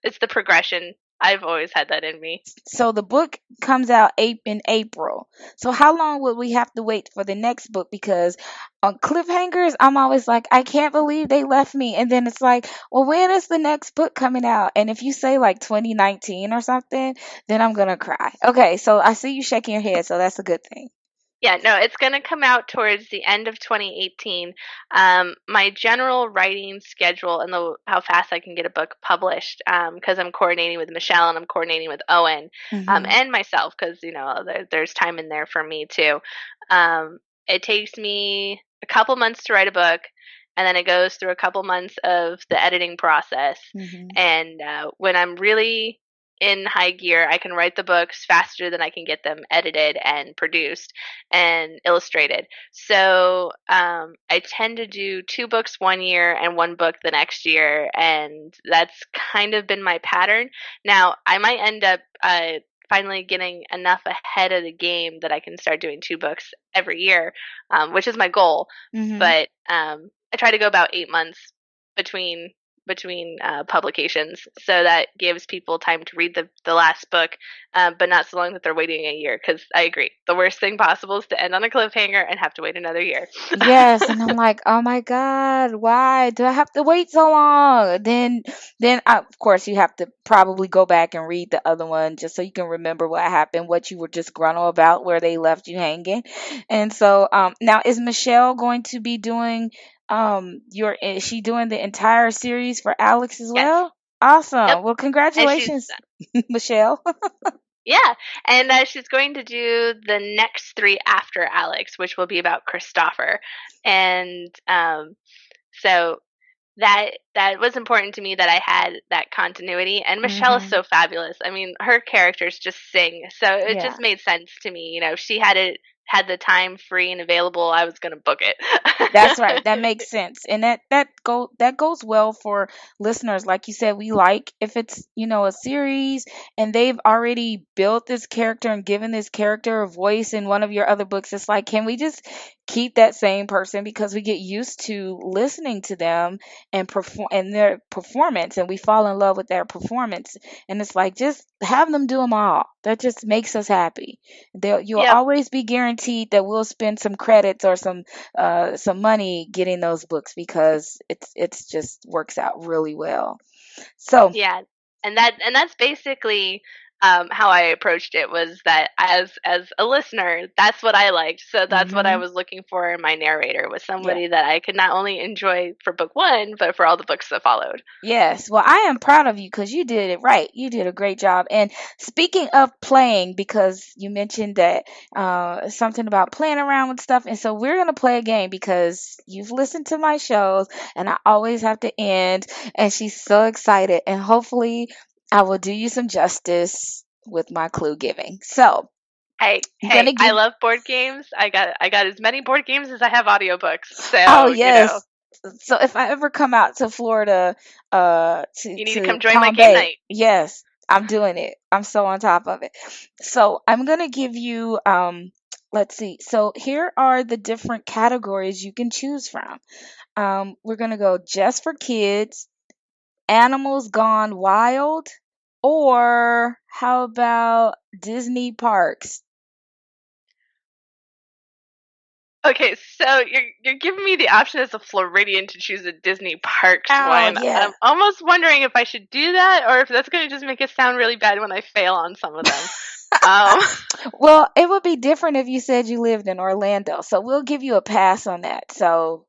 it's the progression. I've always had that in me. So the book comes out in April. So how long will we have to wait for the next book? Because on cliffhangers, I'm always like, I can't believe they left me. And then it's like, well, when is the next book coming out? And if you say like 2019 or something, then I'm gonna cry. Okay, so I see you shaking your head, so that's a good thing. Yeah, no, it's going to come out towards the end of 2018. My general writing schedule and how fast I can get a book published, because I'm coordinating with Michelle and I'm coordinating with Owen, Mm-hmm. and myself, because there's time in there for me too. It takes me a couple months to write a book, and then it goes through a couple months of the editing process. Mm-hmm. And when I'm really in high gear, I can write the books faster than I can get them edited and produced and illustrated. So I tend to do 2 books one year and 1 book the next year, and that's kind of been my pattern. Now I might end up finally getting enough ahead of the game that I can start doing 2 books every year, which is my goal. Mm-hmm. But I try to go about 8 months between publications, so that gives people time to read the last book, but not so long that they're waiting a year. Because I agree, the worst thing possible is to end on a cliffhanger and have to wait another year. Yes, and I'm like, oh my God, why do I have to wait so long? Of course, you have to probably go back and read the other one just so you can remember what happened, what you were just gruntle about, where they left you hanging. And so, now is Michelle going to be doing, is she doing the entire series for Alex as Yes. well? Yep. Awesome. Well, And she's congratulations, Michelle. yeah, and she's going to do the next 3 after Alex, which will be about Christopher. And so that was important to me, that I had that continuity. And Michelle is Mm-hmm. so fabulous. I mean, her characters just sing, so it Yeah. just made sense to me. If she had the time free and available, I was going to book it. That's right. That makes sense. And that goes well for listeners. Like you said, we like if it's, a series and they've already built this character and given this character a voice in one of your other books. It's like, can we just keep that same person, because we get used to listening to them and perform and their performance, and we fall in love with their performance. And it's like, just have them do them all. That just makes us happy. You'll Yep. always be guaranteed that we'll spend some credits or some money getting those books, because it's just works out really well. So, Yeah, and that's basically how I approached it, was that as a listener, that's what I liked. So that's what I mhm. was looking for in my narrator, was Yeah. somebody that I could not only enjoy for book 1, but for all the books that followed. Yes. Well, I am proud of you because you did it right. You did a great job. And speaking of playing, because you mentioned that something about playing around with stuff, and so we're gonna play a game because you've listened to my shows, and I always have to end. And she's so excited, and hopefully, I will do you some justice with my clue giving. So Hey, I'm gonna I give. love board games. I got as many board games as I have audiobooks. Oh So, yes. So if I ever come out to Florida, you need to to come join my Palm game Bay, night. yes, I'm doing it. I'm so on top of it. So I'm gonna give you let's see. So here are the different categories you can choose from. We're gonna go just for kids, animals gone wild, or how about Disney parks? Okay, so you're giving me the option as a Floridian to choose a Disney Parks Oh one. yeah. I'm almost wondering if I should do that, or if that's going to just make it sound really bad when I fail on some of them. Um, Well, it would be different if you said you lived in Orlando. So we'll give you a pass on that. So,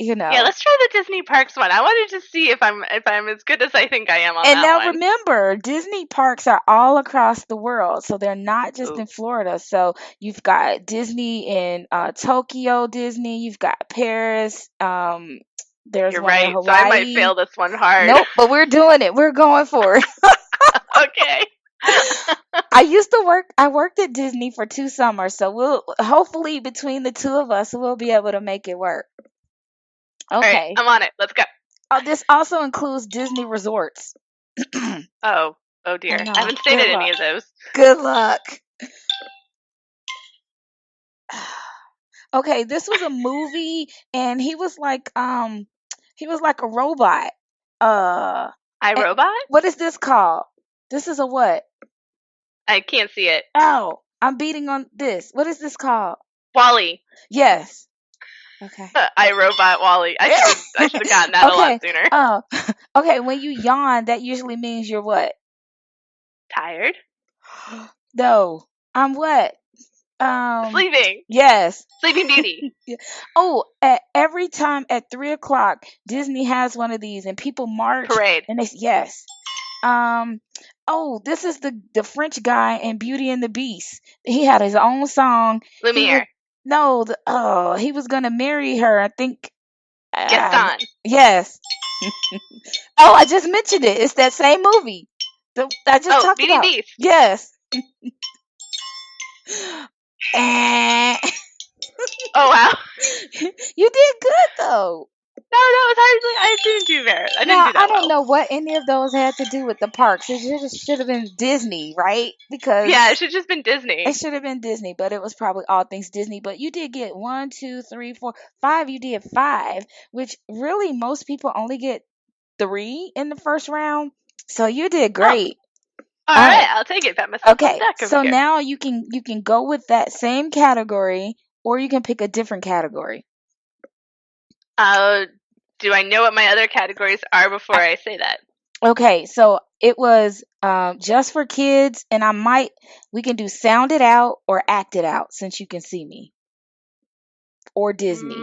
you yeah, know. let's try the Disney Parks one. I wanted to see if I'm as good as I think I am on And that now one. remember, Disney parks are all across the world. So they're not just Ooh, in Florida. So you've got Disney in Tokyo, Disney, you've got Paris, there's you're one in right. So I might Hawaii. fail this one hard. Nope, but we're doing it. We're going for it. Okay. I worked at Disney for 2 summers, so we'll hopefully between the two of us we'll be able to make it work. All right, Okay. I'm on it. Let's go. Oh, this also includes Disney resorts. Oh, oh I dear. I know. haven't stayed Good at any luck. of those. Good luck. Okay, this was a movie, and he was like a robot. Uh eh, iRobot? what is this called? This is a what? I can't see it. Oh, I'm beating on this. What is this called? Wally. Yes. Okay. iRobot Wally. I should have gotten that a lot Okay. sooner. Oh, okay. When you yawn, that usually means you're what? Tired? No, I'm what? Sleeping. Yes. Sleeping Beauty. Oh, every time at 3 o'clock, Disney has one of these, and people march, Parade. and yes. Oh, this is the French guy in Beauty and the Beast. He had his own song. Lumiere. He was gonna marry her. I think. Gaston. Yes. Oh, I just mentioned it. It's that same movie. I just talked Beauty and about. Beast. Yes. Oh wow. You did good though. No, it was hardly. I didn't do very. I didn't do that I don't well. know what any of those had to do with the parks. It should have been Disney, right? Because Yeah, it should have just been Disney. it should have been Disney, but it was probably all things Disney. But you did get 1, 2, 3, 4, 5. You did 5, which really most people only get 3 in the first round. So you did great. All right, I'll take it. Pat myself on the deck over so here. now you can go with that same category, or you can pick a different category. Do I know what my other categories are before I say that? Okay, so it was just for kids, and we can do sound it out or act it out since you can see me, or Disney.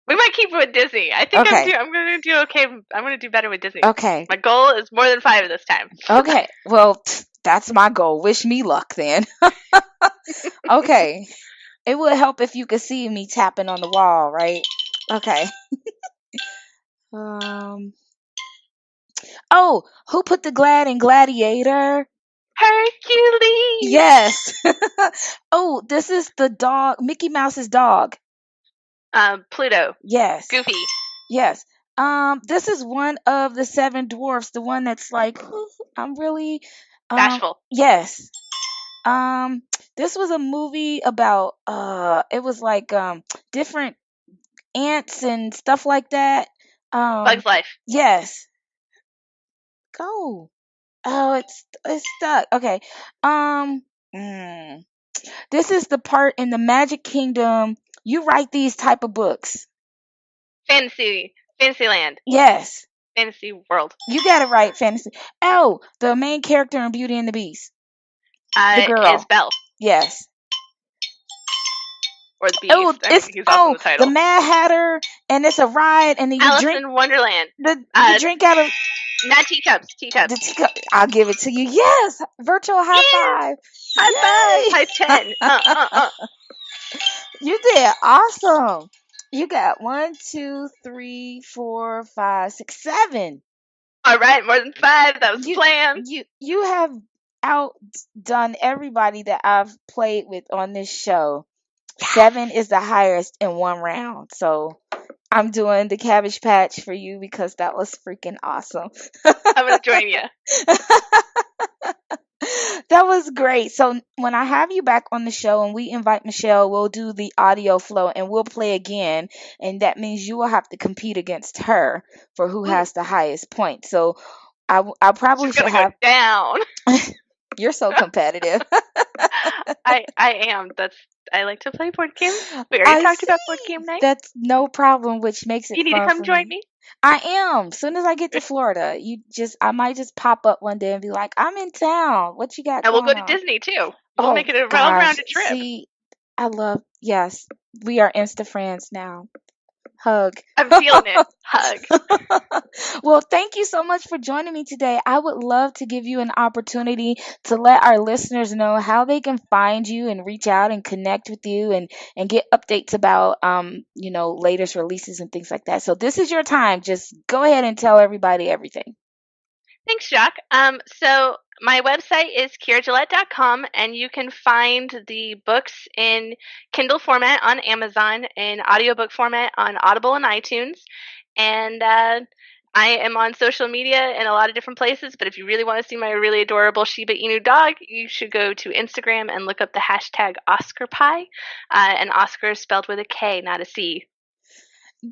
We might keep it with Disney. I think I'm going to do okay. I'm going to do better with Disney. Okay. My goal is more than 5 this time. Okay. Well, that's my goal. Wish me luck then. Okay. It would help if you could see me tapping on the wall, right? Okay. Oh, who put the glad in Gladiator? Hercules. Yes. Oh, this is the dog, Mickey Mouse's dog. Pluto. Yes. Goofy. Yes. This is one of the 7 dwarfs, the one that's like, I'm really Bashful. Yes. This was a movie about it was like different ants and stuff like that. Bug's Life. Yes. Go. Oh, it's stuck. Okay. This is the part in the Magic Kingdom. You write these type of books. Fantasyland. Yes. Fantasy World. You got it right, fantasy. Oh, the main character in Beauty and the Beast. The girl. Is Belle. Yes. Or the Beast. Oh, He's also the title. The Mad Hatter, and it's a ride, and then you Alice drink in Wonderland. you drink out of not teacups. the teacup. I'll give it to you. Yes, virtual high five. High 10. You did awesome. You got 1, 2, 3, 4, 5, 6, 7. All right, more than 5. That was planned. You have outdone everybody that I've played with on this show. 7 is the highest in one round. So I'm doing the Cabbage Patch for you because that was freaking awesome. I'm going to join you. That was great. So when I have you back on the show and we invite Michelle, we'll do the audio flow and we'll play again. And that means you will have to compete against her for who has the highest point. So I probably should have go down. You're so competitive. I am. I like to play board games. We already talked about board game night. That's no problem, which makes it You need fun to come for join me? I am. As soon as I get to Florida, I might just pop up one day and be like, I'm in town. What you got? And we'll go to on? Disney too. We'll make it a well-rounded trip. See, yes, we are Insta friends now. Hug. I'm feeling it. Hug. Well, thank you so much for joining me today. I would love to give you an opportunity to let our listeners know how they can find you and reach out and connect with you and get updates about latest releases and things like that. So this is your time. Just go ahead and tell everybody everything. Thanks, Jacques. So my website is keiragillett.com, and you can find the books in Kindle format on Amazon, in audiobook format on Audible and iTunes. And I am on social media in a lot of different places, but if you really want to see my really adorable Shiba Inu dog, you should go to Instagram and look up the hashtag OscarPie. And Oscar is spelled with a K, not a C.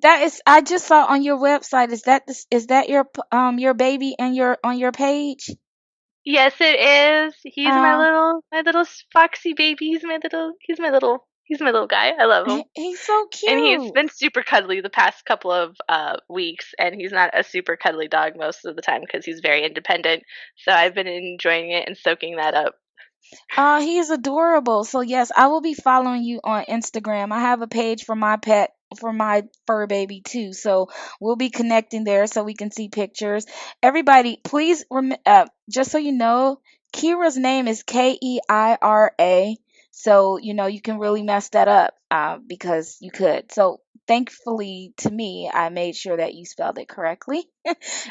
That is, I just saw on your website. Is that your baby and on your page? Yes, it is. He's my little foxy baby. He's my little guy. I love him. He's so cute. And he's been super cuddly the past couple of weeks, and he's not a super cuddly dog most of the time because he's very independent. So I've been enjoying it and soaking that up. He is adorable. So yes, I will be following you on Instagram. I have a page for my pet, for my fur baby too. So we'll be connecting there so we can see pictures. Everybody, please just so you know, Kira's name is Keira. So you can really mess that up because you could. So thankfully to me, I made sure that you spelled it correctly.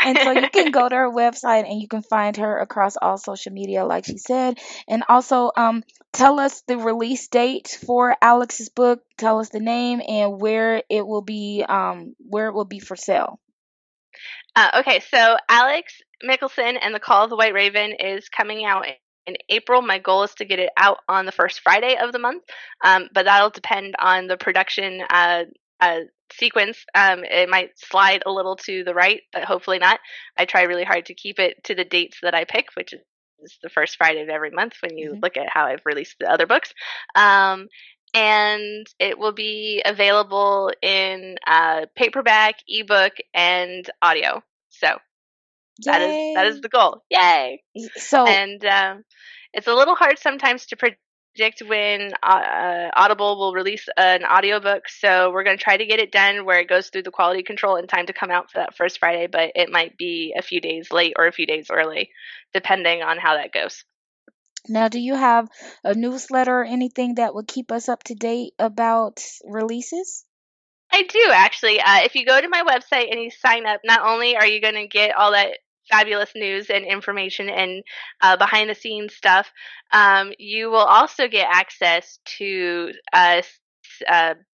And so you can go to her website and you can find her across all social media, like she said. And also, tell us the release date for Alex's book. Tell us the name and where it will be for sale. Okay, so Alex Mickelson and the Call of the White Raven is coming out in April. My goal is to get it out on the first Friday of the month, but that'll depend on the production sequence. It might slide a little to the right, but hopefully not. I try really hard to keep it to the dates that I pick, which is the first Friday of every month when you look at how I've released the other books. And it will be available in paperback, ebook, and audio. So that is the goal. Yay! So And it's a little hard sometimes to predict when Audible will release an audiobook. So we're going to try to get it done where it goes through the quality control in time to come out for that first Friday, but it might be a few days late or a few days early, depending on how that goes. now, do you have a newsletter or anything that would keep us up to date about releases? I do actually. If you go to my website and you sign up, not only are you going to get all that fabulous news and information and behind the scenes stuff, you will also get access to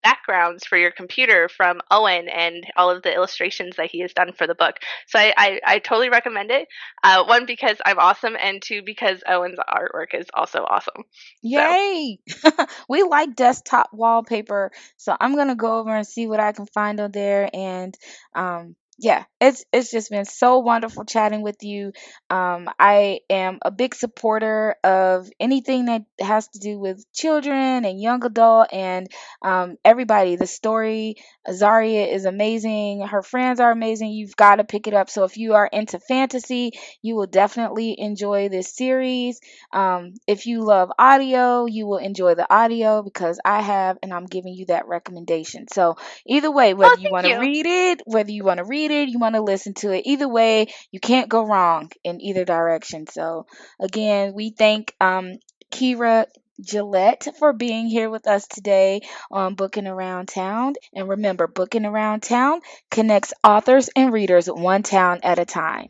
backgrounds for your computer from Owen and all of the illustrations that he has done for the book. So I totally recommend it. One, because I'm awesome, and two, because Owen's artwork is also awesome. Yay! We like desktop wallpaper, so I'm gonna go over and see what I can find on there. And yeah, it's just been so wonderful chatting with you. I am a big supporter of anything that has to do with children and young adult and everybody. The story, Zaria is amazing. Her friends are amazing. You've got to pick it up. So if you are into fantasy, you will definitely enjoy this series. If you love audio, you will enjoy the audio because I have, and I'm giving you that recommendation. So either way, whether you want to read it, you want to listen to it, either way, you can't go wrong in either direction. So again, we thank Keira Gillett for being here with us today on Booking Around Town. And remember, Booking Around Town connects authors and readers one town at a time.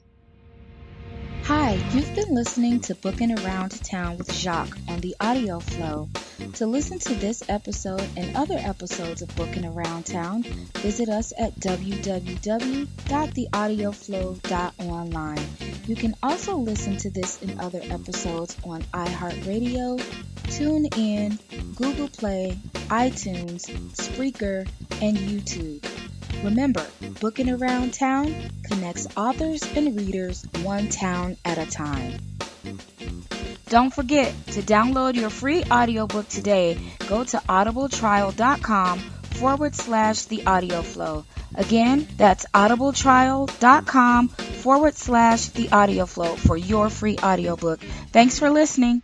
Hi, you've been listening to Booking Around Town with Jacques on the Audio Flow. To listen to this episode and other episodes of Booking Around Town, visit us at www.theaudioflow.online. You can also listen to this and other episodes on iHeartRadio, TuneIn, Google Play, iTunes, Spreaker, and YouTube. Remember, Booking Around Town connects authors and readers one town at a time. Don't forget to download your free audiobook today. Go to audibletrial.com/theaudioflow. Again, that's audibletrial.com/theaudioflow for your free audiobook. Thanks for listening.